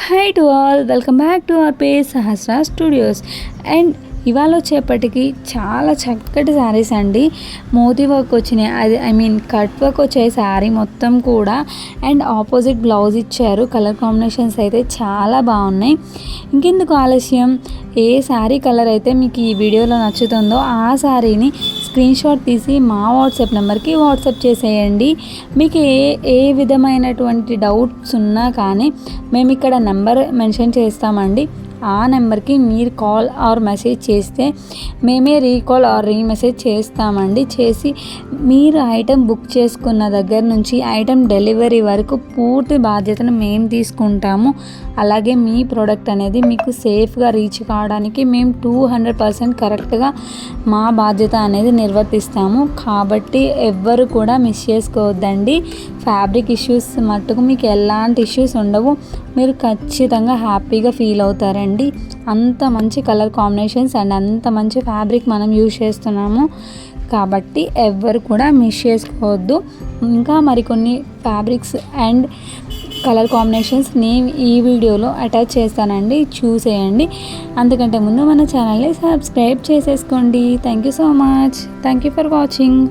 Hi to all, welcome back to our page Sahasra studios. And ఇవాళ వచ్చేప్పటికి చాలా చక్కటి శారీస్ అండి. మోతీ వర్క్ వచ్చినాయి, అది కట్ వర్క్ వచ్చే శారీ మొత్తం కూడా. అండ్ ఆపోజిట్ బ్లౌజ్ ఇచ్చారు. కలర్ కాంబినేషన్స్ అయితే చాలా బాగున్నాయి. ఇంకెందుకు ఆలస్యం, ఏ శారీ కలర్ అయితే మీకు ఈ వీడియోలో నచ్చుతుందో ఆ శారీని స్క్రీన్ షాట్ తీసి మా వాట్సాప్ నెంబర్కి వాట్సాప్ చేసేయండి. మీకు ఏ విధమైనటువంటి డౌట్స్ ఉన్నా కానీ మేము ఇక్కడ నెంబర్ మెన్షన్ చేస్తామండి. ఆ నెంబర్కి మీరు కాల్ ఆర్ మెసేజ్ చేస్తే మేమే రీకాల్ ఆర్ రీమెసేజ్ చేస్తామండి. చేసి మీరు ఐటెం బుక్ చేసుకున్న దగ్గర నుంచి ఐటెం డెలివరీ వరకు పూర్తి బాధ్యతను మేము తీసుకుంటాము. అలాగే మీ ప్రోడక్ట్ అనేది మీకు సేఫ్గా రీచ్ కావడానికి మేము 200% కరెక్ట్గా మా బాధ్యత అనేది నిర్వర్తిస్తాము. కాబట్టి ఎవ్వరు కూడా మిస్ చేసుకోవద్దండి. ఫ్యాబ్రిక్ ఇష్యూస్ మట్టుకు మీకు ఎలాంటి ఇష్యూస్ ఉండవు. మీరు ఖచ్చితంగా హ్యాపీగా ఫీల్ అవుతారండి. అంత మంచి కలర్ కాంబినేషన్స్ అండ్ అంత మంచి ఫ్యాబ్రిక్ మనం యూజ్ చేస్తున్నాము. కాబట్టి ఎవ్వరు కూడా మిస్ చేసుకోవద్దు. ఇంకా మరికొన్ని ఫ్యాబ్రిక్స్ అండ్ కలర్ కాంబినేషన్స్ నేను ఈ వీడియోలో అటాచ్ చేస్తానండి, చూసేయండి. అంతకంటే ముందు మన ఛానల్ని సబ్స్క్రైబ్ చేసేసుకోండి. Thank you so much. Thank you for watching.